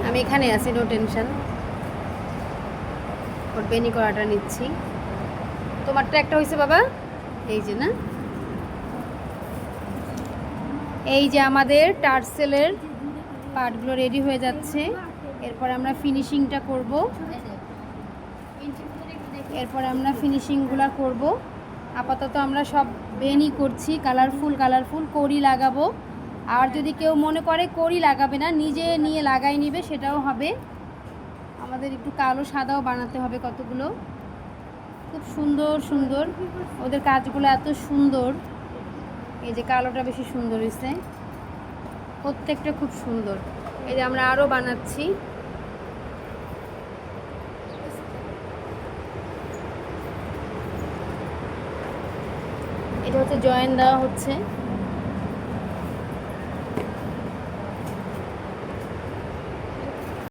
আমি এখানে আছি, নো টেনশন। ওর বেনি করাটা নিচ্ছি। তোমারটা একটা হয়েছে বাবা, এই যে না, এই যে আমাদের টার্সেলের পার্টগুলো রেডি হয়ে যাচ্ছে। এরপর আমরা ফিনিশিংটা করব। আপাতত আমরা সব বেনি করছি, কালারফুল কড়ি লাগাবো। আর যদি কেউ মনে করে কড়ি লাগাবে না, নিজে নিয়ে লাগাই নিবে, সেটাও হবে। আমাদের একটু কালো সাদাও বানাতে হবে কতগুলো। খুব সুন্দর ওদের কাজগুলো, এত সুন্দর। এই যে কালোটা বেশি সুন্দর হয়েছে, প্রত্যেকটা খুব সুন্দর। এই যে আমরা আরও বানাচ্ছি। এটা হচ্ছে জয়েন দেওয়া হচ্ছে।